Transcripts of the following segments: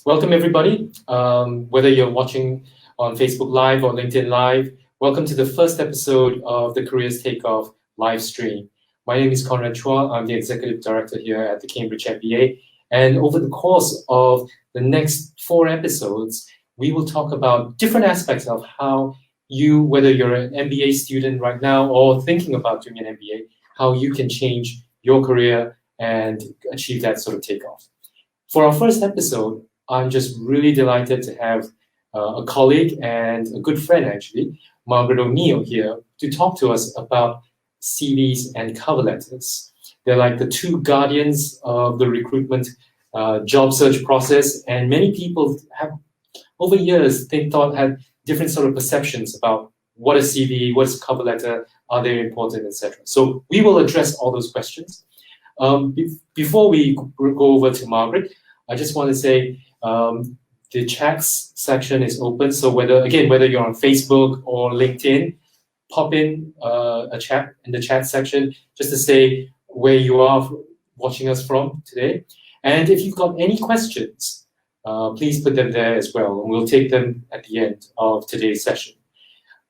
Welcome everybody, whether you're watching on Facebook Live or LinkedIn Live. Welcome to the first episode of the Careers Takeoff live stream. My name is Conrad Chua. I'm the Executive Director here at the Cambridge MBA. And over the course of the next 4 episodes, we will talk about different aspects of how you, whether you're an MBA student right now or thinking about doing an MBA, how you can change your career and achieve that sort of takeoff. For our first episode, I'm just really delighted to have a colleague and a good friend, actually, Margaret O'Neill here to talk to us about CVs and cover letters. They're like the 2 guardians of the recruitment job search process, and many people have, over years, had different sort of perceptions about what is CV, what is a cover letter, are they important, etc. So we will address all those questions. Before we go over to Margaret, I just want to say the chats section is open. So whether you're on Facebook or LinkedIn, pop in a chat in the chat section just to say where you are watching us from today. And if you've got any questions, please put them there as well, and we'll take them at the end of today's session.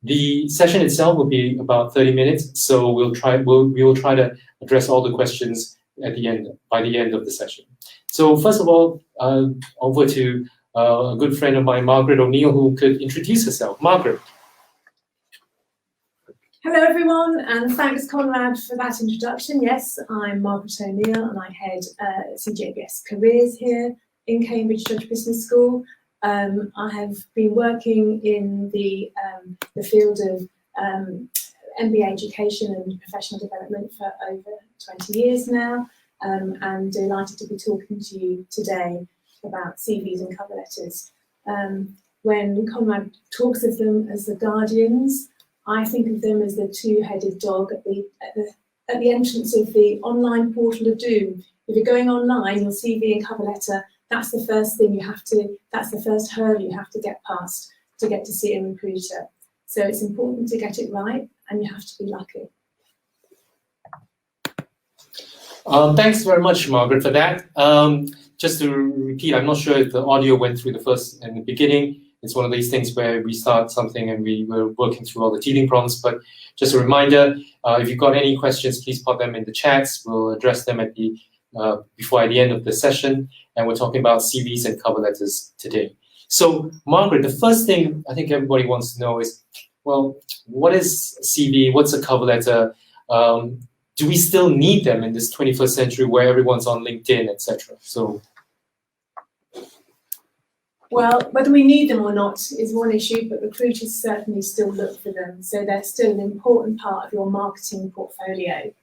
The session itself will be about 30 minutes, so we will try to address all the questions at the end, by the end of the session. So first of all, over to a good friend of mine, Margaret O'Neill, who could introduce herself. Margaret. Hello everyone, and thanks Conrad for that introduction. Yes, I'm Margaret O'Neill and I head CJBS Careers here in Cambridge Business School. I have been working in the field of MBA education and professional development for over 20 years now. I'm delighted to be talking to you today about CVs and cover letters. When Conrad talks of them as the guardians, I think of them as the 2-headed dog at the entrance of the online portal of doom. If you're going online, your CV and cover letter, that's the first thing that's the first hurdle you have to get past to get to see a recruiter. So it's important to get it right, and you have to be lucky. Thanks very much, Margaret, for that. Just to repeat, I'm not sure if the audio went through in the beginning. It's one of these things where we start something and we're working through all the teething problems. But just a reminder, if you've got any questions, please pop them in the chats. We'll address them at the end of the session. And we're talking about CVs and cover letters today. So, Margaret, the first thing I think everybody wants to know is, well, what is CV? What's a cover letter? Do we still need them in this 21st century where everyone's on LinkedIn, etc.? So, well, whether we need them or not is one issue, but recruiters certainly still look for them. So they're still an important part of your marketing portfolio.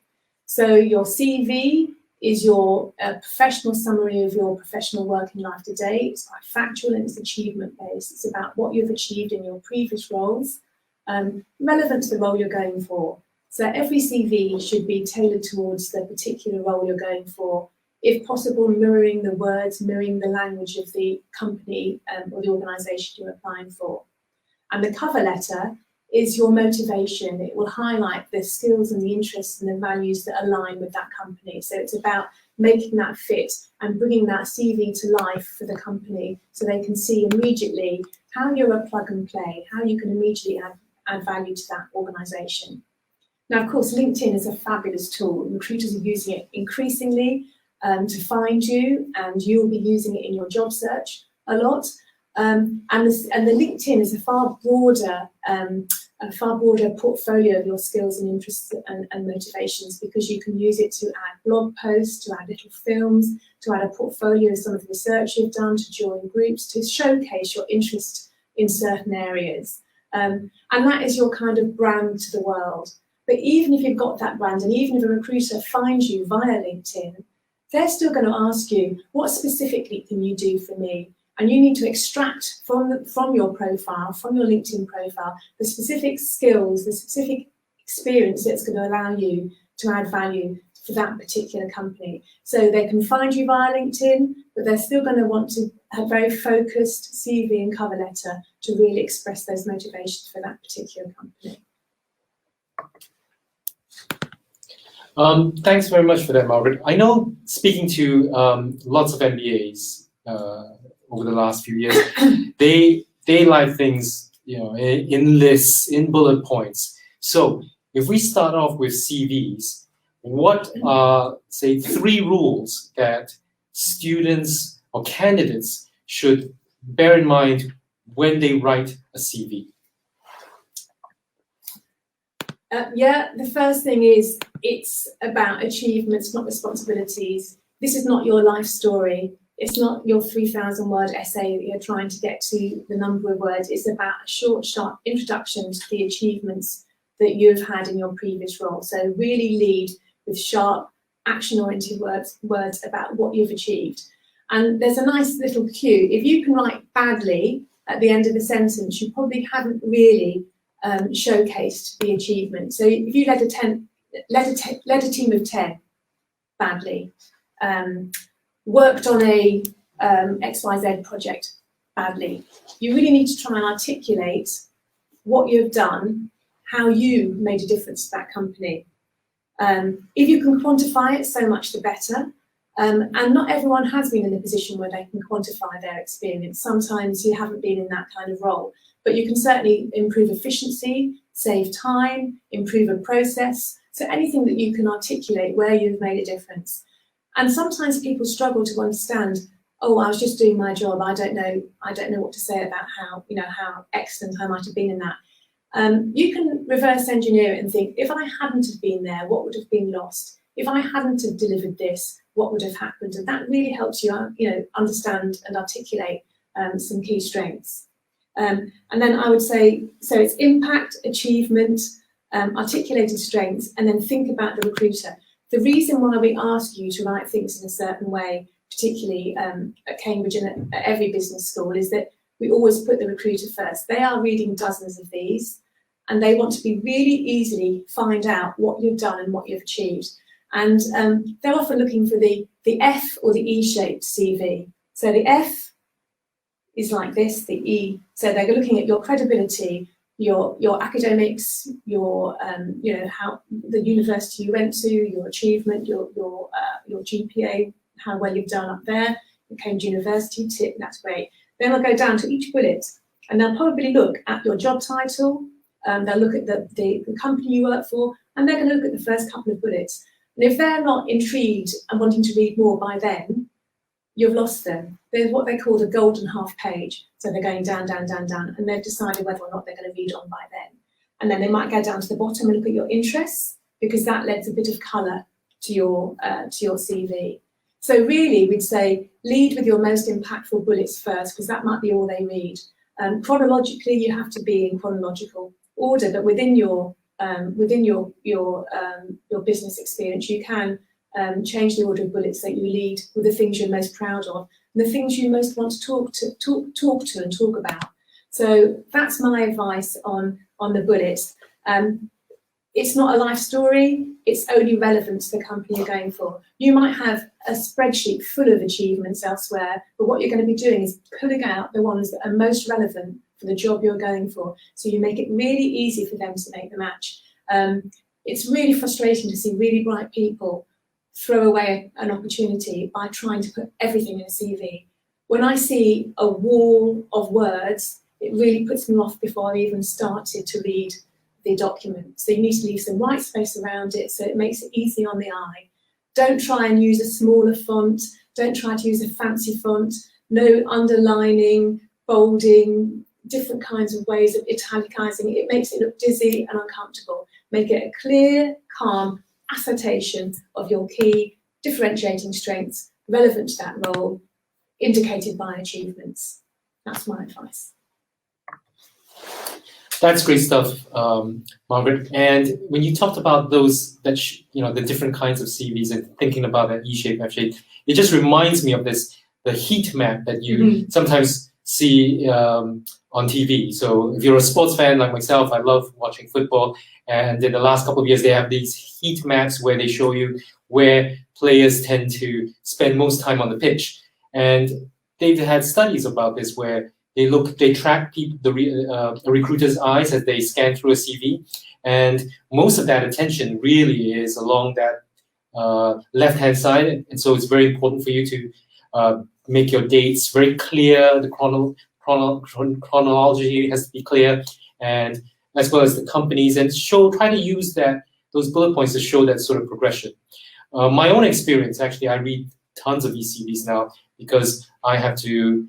So your CV is your professional summary of your professional working life to date. It's quite factual and it's achievement-based. It's about what you've achieved in your previous roles, relevant to the role you're going for. So every CV should be tailored towards the particular role you're going for, if possible mirroring the words, mirroring the language of the company or the organisation you're applying for. And the cover letter is your motivation. It will highlight the skills and the interests and the values that align with that company. So it's about making that fit and bringing that CV to life for the company so they can see immediately how you're a plug and play, how you can immediately add value to that organisation. Now, of course, LinkedIn is a fabulous tool. Recruiters are using it increasingly to find you, and you'll be using it in your job search a lot. And the LinkedIn is a far broader portfolio of your skills and interests and motivations, because you can use it to add blog posts, to add little films, to add a portfolio of some of the research you've done, to join groups, to showcase your interest in certain areas. And that is your kind of brand to the world. But even if you've got that brand, and even if a recruiter finds you via LinkedIn, they're still going to ask you, what specifically can you do for me? And you need to extract from your profile, from your LinkedIn profile, the specific skills, the specific experience that's going to allow you to add value for that particular company. So they can find you via LinkedIn, but they're still going to want to have very focused CV and cover letter to really express those motivations for that particular company. Thanks very much for that, Margaret. I know, speaking to lots of MBAs over the last few years, they like things, in lists, in bullet points. So if we start off with CVs, what are, say, 3 rules that students or candidates should bear in mind when they write a CV? The first thing is it's about achievements, not responsibilities. This is not your life story. It's not your 3,000-word essay that you're trying to get to the number of words. It's about a short, sharp introduction to the achievements that you've had in your previous role. So really lead with sharp, action-oriented words about what you've achieved. And there's a nice little cue. If you can write badly at the end of the sentence, you probably haven't really showcased the achievement. So if you led a team of 10 badly, worked on a XYZ project badly, you really need to try and articulate what you've done, how you made a difference to that company. If you can quantify it, so much the better. And not everyone has been in a position where they can quantify their experience. Sometimes you haven't been in that kind of role, but you can certainly improve efficiency, save time, improve a process. So anything that you can articulate where you've made a difference. And sometimes people struggle to understand, oh, I was just doing my job. I don't know what to say about how excellent I might have been in that. You can reverse engineer it and think, if I hadn't have been there, what would have been lost? If I hadn't have delivered this, what would have happened? And that really helps you, understand and articulate some key strengths. And then I would say, so it's impact, achievement, articulated strengths, and then think about the recruiter. The reason why we ask you to write things in a certain way, particularly at Cambridge and at every business school, is that we always put the recruiter first. They are reading dozens of these, and they want to be really easily find out what you've done and what you've achieved. And they're often looking for the F or the E-shaped CV. So the F is like this, the E. So they're looking at your credibility, your academics, your how the university you went to, your achievement, your GPA, how well you've done up there. The Cambridge University tip, that's great. Then they'll go down to each bullet, and they'll probably look at your job title. They'll look at the company you work for, and they're going to look at the first couple of bullets. And if they're not intrigued and wanting to read more by then, you've lost them. There's what they call the golden half page. So they're going down, down, down, down, and they've decided whether or not they're going to read on by then. And then they might go down to the bottom and look at your interests, because that lends a bit of colour to your CV. So really, we'd say lead with your most impactful bullets first, because that might be all they read. Chronologically, you have to be in chronological order, but within your business experience, you can change the order of bullets that you lead with the things you're most proud of and the things you most want to talk to and talk about. So that's my advice on the bullets. It's not a life story. It's only relevant to the company you're going for. You might have a spreadsheet full of achievements elsewhere, but what you're going to be doing is pulling out the ones that are most relevant for the job you're going for. So you make it really easy for them to make the match. It's really frustrating to see really bright people throw away an opportunity by trying to put everything in a CV. When I see a wall of words, it really puts me off before I even started to read the document. So you need to leave some white space around it so it makes it easy on the eye. Don't try and use a smaller font. Don't try to use a fancy font. No underlining, bolding, different kinds of ways of italicizing. It makes it look dizzy and uncomfortable. Make it a clear, calm assertion of your key differentiating strengths relevant to that role, indicated by achievements. That's my advice. That's great stuff, Margaret. And when you talked about those, the different kinds of CVs and thinking about that E-shape, F-shape, it just reminds me of the heat map that you sometimes see on TV. So if you're a sports fan like myself, I love watching football. And in the last couple of years, they have these heat maps where they show you where players tend to spend most time on the pitch. And they've had studies about this where they track the recruiter's eyes as they scan through a CV, and most of that attention really is along that left-hand side, and so it's very important for you to make your dates very clear. The chronology has to be clear, and as well as the companies, and try to use those bullet points to show that sort of progression. My own experience, actually, I read tons of ECVs now because I have to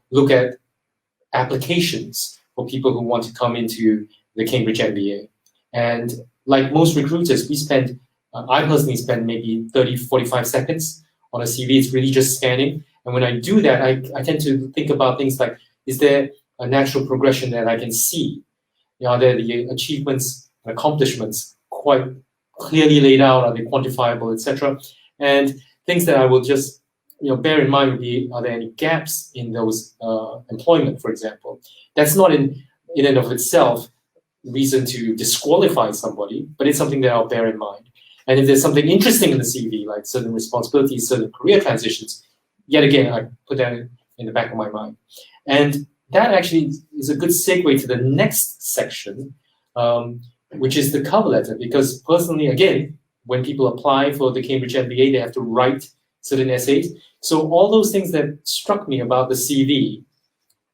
look at applications for people who want to come into the Cambridge MBA. And like most recruiters, I personally spend maybe 30, 45 seconds on a CV. It's really just scanning. And when I do that, I tend to think about things like, is there a natural progression that I can see? Are there the achievements and accomplishments quite clearly laid out? Are they quantifiable, etc.? And things that I will just bear in mind would be, are there any gaps in those employment, for example? That's not in and of itself reason to disqualify somebody, but it's something that I'll bear in mind. And if there's something interesting in the CV, like certain responsibilities, certain career transitions, yet again, I put that in the back of my mind. And that actually is a good segue to the next section, which is the cover letter. Because personally, again, when people apply for the Cambridge MBA, they have to write certain essays. So all those things that struck me about the CV,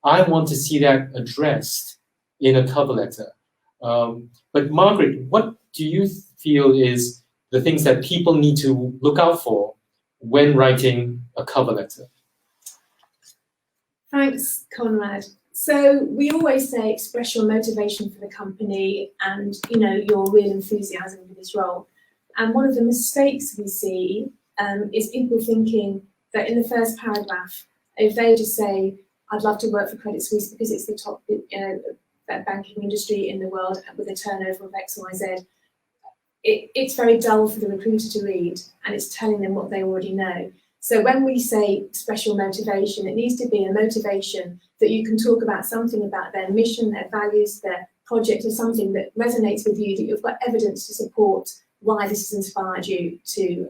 I want to see that addressed in a cover letter. But Margaret, what do you feel is the things that people need to look out for when writing a cover letter? Thanks, Conrad. So we always say express your motivation for the company and your real enthusiasm for this role. And one of the mistakes we see is people thinking that in the first paragraph, if they just say, I'd love to work for Credit Suisse because it's the top banking industry in the world with a turnover of X, Y, Z, it's very dull for the recruiter to read, and it's telling them what they already know. So when we say special motivation, it needs to be a motivation that you can talk about something about their mission, their values, their project, or something that resonates with you, that you've got evidence to support why this has inspired you to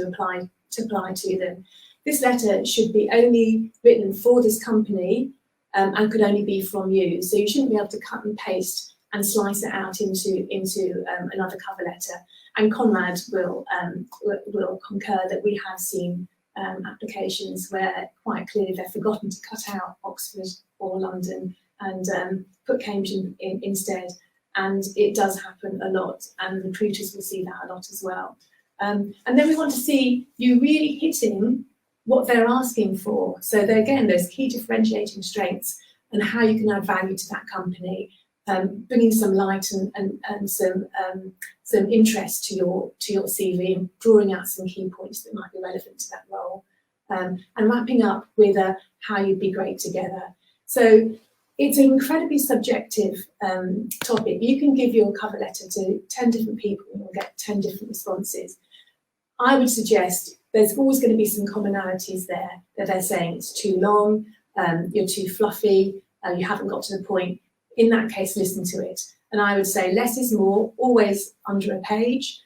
apply to them. This letter should be only written for this company and could only be from you. So you shouldn't be able to cut and paste and slice it out into another cover letter. And Conrad will concur that we have seen applications where quite clearly they've forgotten to cut out Oxford or London and put Cambridge in instead. And it does happen a lot, and recruiters will see that a lot as well. And then we want to see you really hitting what they're asking for. So there, again, there's key differentiating strengths and how you can add value to that company, bringing some light and some interest to your CV, and drawing out some key points that might be relevant to that role, and wrapping up with how you'd be great together. So it's an incredibly subjective topic. You can give your cover letter to 10 different people and you'll get 10 different responses. I would suggest there's always going to be some commonalities there, that they're saying it's too long, you're too fluffy, you haven't got to the point. In that case, listen to it. And I would say less is more, always under a page.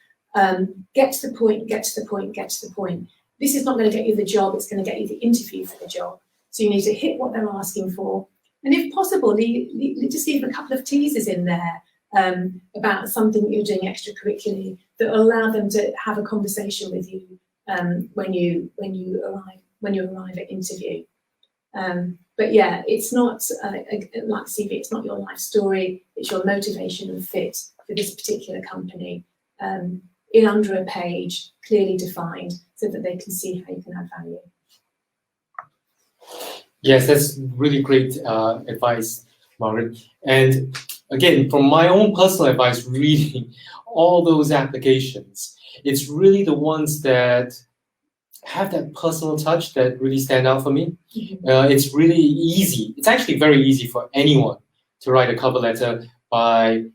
Get to the point, get to the point, get to the point. This is not going to get you the job, it's going to get you the interview for the job. So you need to hit what they're asking for. And if possible, just leave a couple of teasers in there about something that you're doing extracurricularly that will allow them to have a conversation with you when you arrive at interview. But yeah, it's not like CV. It's not your life story. It's your motivation and fit for this particular company in under a page, clearly defined, so that they can see how you can add value. Yes, that's really great advice, Margaret. And again, from my own personal advice, reading all those applications, it's really the ones that have that personal touch that really stand out for me. It's really easy. It's actually very easy for anyone to write a cover letter by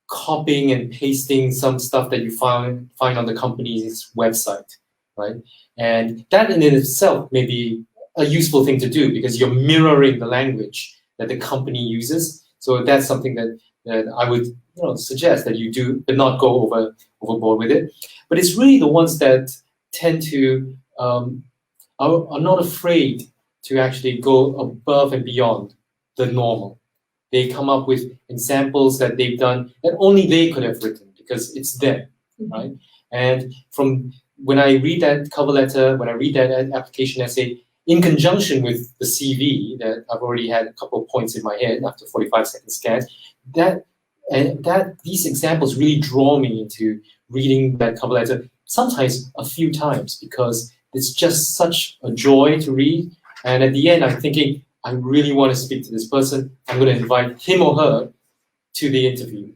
copying and pasting some stuff that you find on the company's website, right? And that in itself may be a useful thing to do because you're mirroring the language that the company uses. So that's something that I would suggest that you do, but not go overboard with it. But it's really the ones that tend to are not afraid to actually go above and beyond the normal. They come up with examples that they've done that only they could have written because it's them, right? And from when I read that cover letter, when I read that application essay, in conjunction with the CV that I've already had a couple of points in my head after 45-second scan, these examples really draw me into reading that cover letter, sometimes a few times, because it's just such a joy to read. And at the end, I'm thinking, I really want to speak to this person. I'm going to invite him or her to the interview,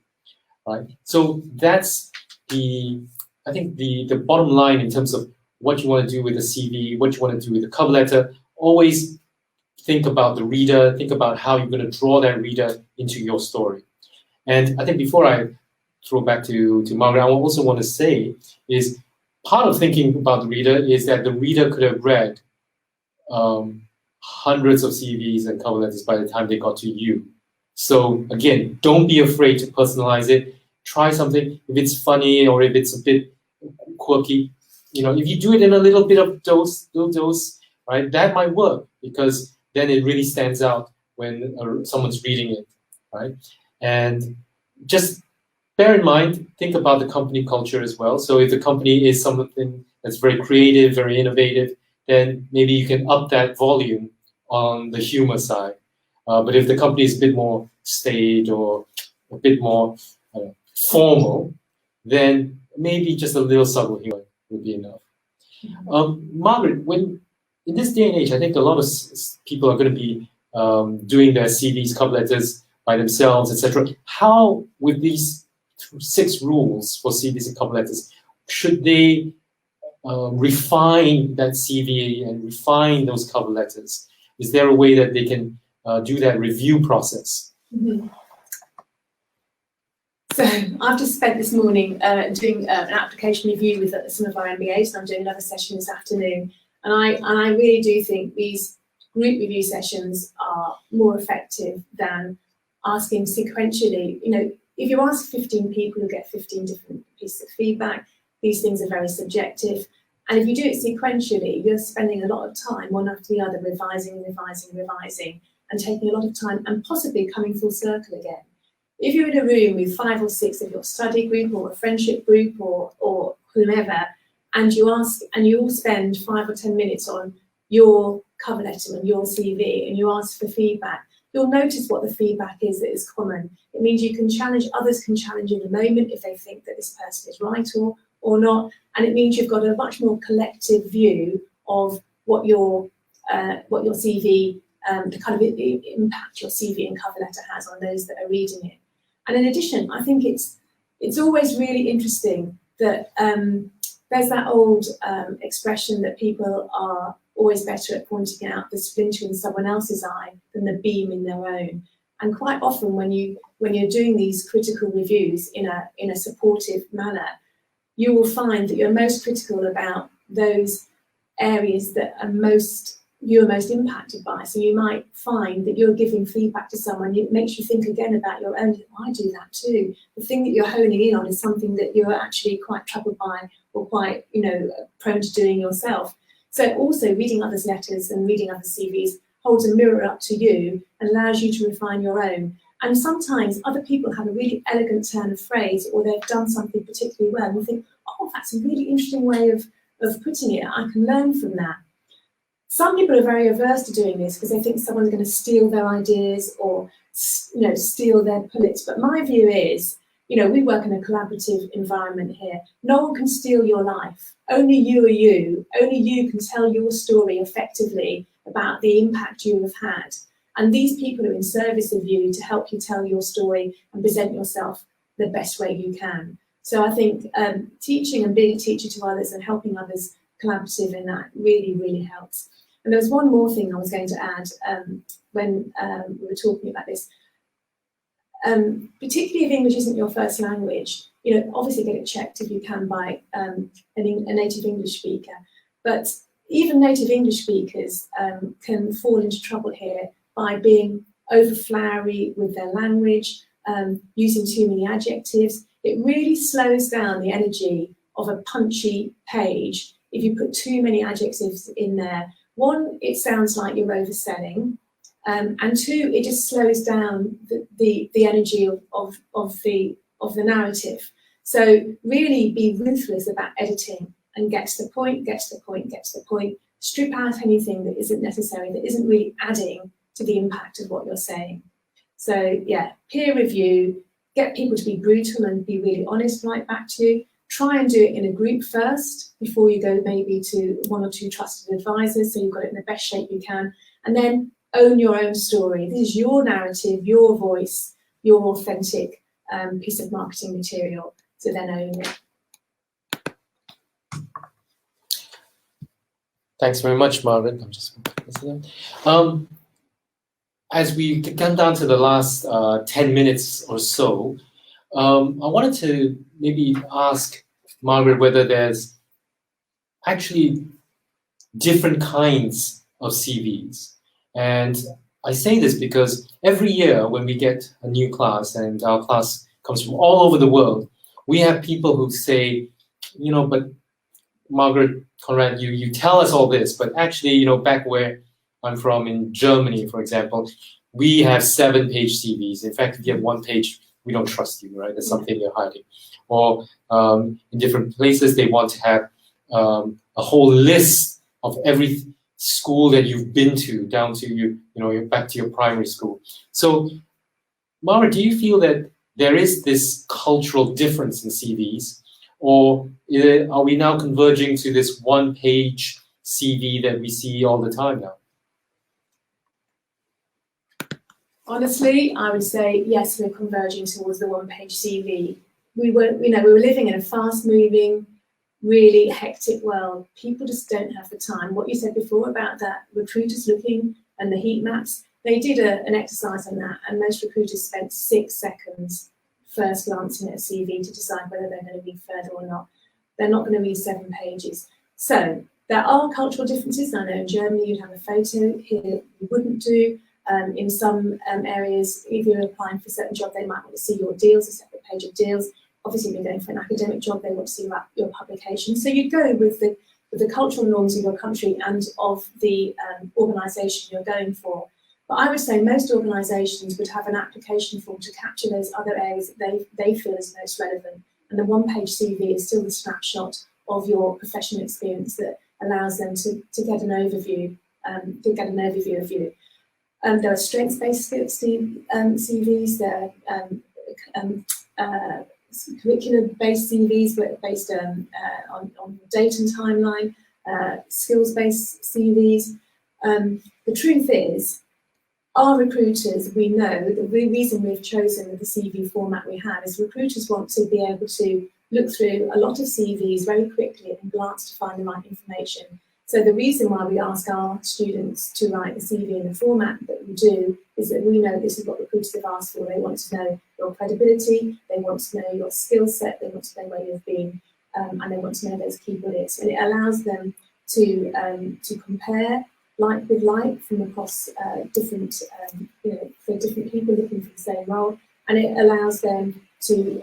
right? So that's I think the bottom line in terms of what you want to do with a CV, what you want to do with a cover letter. Always think about the reader, think about how you're going to draw that reader into your story. And I think before I throw back to Margaret, I also want to say is part of thinking about the reader is that the reader could have read hundreds of CVs and cover letters by the time they got to you. So again, don't be afraid to personalize it. Try something. If it's funny or if it's a bit quirky, if you do it in a little bit of dose, right, that might work, because then it really stands out when someone's reading it, right? And just bear in mind, think about the company culture as well. So if the company is something that's very creative, very innovative, then maybe you can up that volume on the humor side. But if the company is a bit more staid or a bit more formal, then maybe just a little subtle humor would be enough. Margaret, in this day and age, I think a lot of people are going to be doing their CVs, cover letters by themselves, etc. How, with these 6 rules for CVs and cover letters, should they refine that CV and refine those cover letters? Is there a way that they can do that review process? Mm-hmm. So I've just spent this morning doing an application review with some of our MBAs, and I'm doing another session this afternoon. And I really do think these group review sessions are more effective than asking sequentially. If you ask 15 people, you'll get 15 different pieces of feedback. These things are very subjective. And if you do it sequentially, you're spending a lot of time, one after the other, revising, and taking a lot of time and possibly coming full circle again. If you're in a room with 5 or 6 of your study group or a friendship group or whomever, and you all spend 5 or 10 minutes on your cover letter and your CV, and you ask for feedback, you'll notice what the feedback is that is common. It means you can challenge, others can challenge in the moment if they think that this person is right or not, and it means you've got a much more collective view of what your CV, the kind of impact your CV and cover letter has on those that are reading it. And in addition, I think it's always really interesting that there's that old expression that people are always better at pointing out the splinter in someone else's eye than the beam in their own. And quite often when you're doing these critical reviews in a supportive manner, you will find that you're most critical about those areas that you're most impacted by. So you might find that you're giving feedback to someone, it makes you think again about your own, I do that too. The thing that you're honing in on is something that you're actually quite troubled by or quite, prone to doing yourself. So also reading others' letters and reading other CVs holds a mirror up to you and allows you to refine your own. And sometimes other people have a really elegant turn of phrase, or they've done something particularly well, and you think, oh, that's a really interesting way of putting it. I can learn from that. Some people are very averse to doing this because they think someone's going to steal their ideas or, steal their bullets. But my view is, we work in a collaborative environment here. No one can steal your life. Only you are you. Only you can tell your story effectively about the impact you have had. And these people are in service of you to help you tell your story and present yourself the best way you can. So I think teaching and being a teacher to others and helping others collaborative in that really, really helps. And there was one more thing I was going to add when we were talking about this. Particularly if English isn't your first language, obviously get it checked if you can by a native English speaker. But even native English speakers can fall into trouble here by being over flowery with their language, using too many adjectives. It really slows down the energy of a punchy page if you put too many adjectives in there. One, it sounds like you're overselling. And 2, it just slows down the energy of the narrative. So really be ruthless about editing and get to the point, strip out anything that isn't necessary, that isn't really adding to the impact of what you're saying. So yeah, peer review, get people to be brutal and be really honest right back to you. Try and do it in a group first before you go maybe to 1 or 2 trusted advisors, so you've got it in the best shape you can. And then own your own story. This is your narrative, your voice, your authentic piece of marketing material, so then own it. Thanks very much, Margaret. I'm just as we come down to the last 10 minutes or so, I wanted to maybe ask Margaret whether there's actually different kinds of CVs. And I say this because every year when we get a new class, and our class comes from all over the world, we have people who say, you know, but Margaret, Conrad, you tell us all this, but actually, you know, back where I'm from in Germany, for example, we have 7-page CVs. In fact, if you have 1 page, we don't trust you, right? There's something you're hiding. Or in different places, they want to have a whole list of every school that you've been to, down to you know, back to your primary school. So, Margaret, do you feel that there is this cultural difference in CVs, or are we now converging to this 1-page CV that we see all the time now? Honestly, I would say yes, we're converging towards the 1-page CV. We were living in a fast-moving, really hectic world. People just don't have the time. What you said before about that recruiters looking and the heat maps, they did an exercise on that, and most recruiters spent 6 seconds first glancing at a CV to decide whether they're going to be further or not. They're not going to read 7 pages. So there are cultural differences. I know in Germany you'd have a photo, here you wouldn't do. In some areas, if you're applying for a certain job, they might want to see your deals, a separate page of deals. Obviously, if you're going for an academic job, they want to see your publication. So you go with the cultural norms of your country and of the organisation you're going for. But I would say most organisations would have an application form to capture those other areas that they feel is most relevant. And the 1-page CV is still the snapshot of your professional experience that allows them to get an overview, of you. There are strengths-based CVs, there are curriculum-based CVs based on date and timeline, skills-based CVs. The truth is, our recruiters, we know the reason we've chosen the CV format we have is recruiters want to be able to look through a lot of CVs very quickly and glance to find the right information. So the reason why we ask our students to write the CV in the format that we do is that we know this is what recruiters have asked for. They want to know your credibility, they want to know your skill set, they want to know where you've been, and they want to know those key bullets. And it allows them to compare like with like from across different people looking for the same role, and it allows them to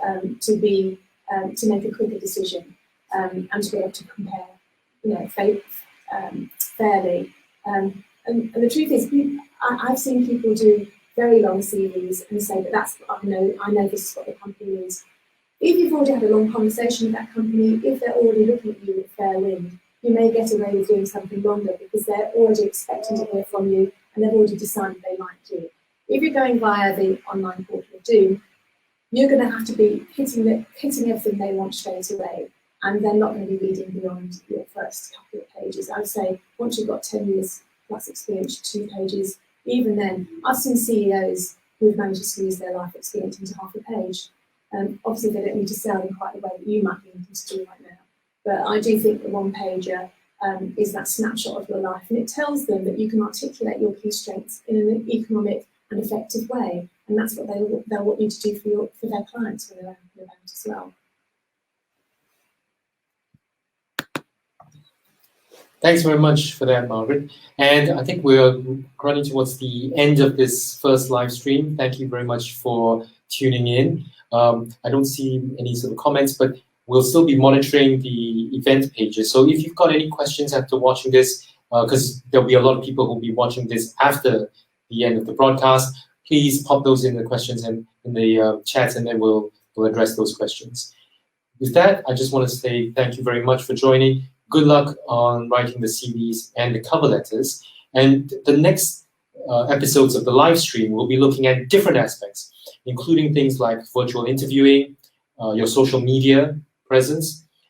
make a quicker decision and to be able to compare, fairly. And the truth is, I've seen people do very long CVs and say that I know this is what the company is. If you've already had a long conversation with that company, if they're already looking at you with fair wind, you may get away with doing something longer because they're already expecting to hear from you and they've already decided they like you. If you're going via the online portal of Doom, you're going to have to be hitting everything they want straight away, and they're not going to be reading beyond your first couple of pages. I would say once you've got 10 years plus experience, 2 pages, even then, I've seen CEOs who've managed to squeeze their life experience into half a page. Obviously, they don't need to sell in quite the way that you might be looking to do right now. But I do think the 1-pager is that snapshot of your life, and it tells them that you can articulate your key strengths in an economic and effective way, and that's what they'll want you to do for their clients when they're out and about as well. Thanks very much for that, Margaret. And I think we're running towards the end of this first live stream. Thank you very much for tuning in. I don't see any sort of comments, but we'll still be monitoring the event pages. So if you've got any questions after watching this, because there'll be a lot of people who'll be watching this after the end of the broadcast, please pop those in the questions in the chat, and then we'll address those questions. With that, I just want to say thank you very much for joining. good luck on writing the CVs and the cover letters. And the next episodes of the live stream will be looking at different aspects, including things like virtual interviewing, your social media presence,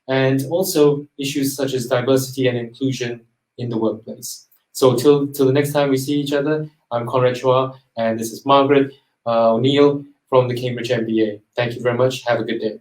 and also issues such as diversity and inclusion in the workplace. So till the next time we see each other, I'm Conrad Chua, and this is Margaret O'Neill from the Cambridge MBA. Thank you very much. Have a good day.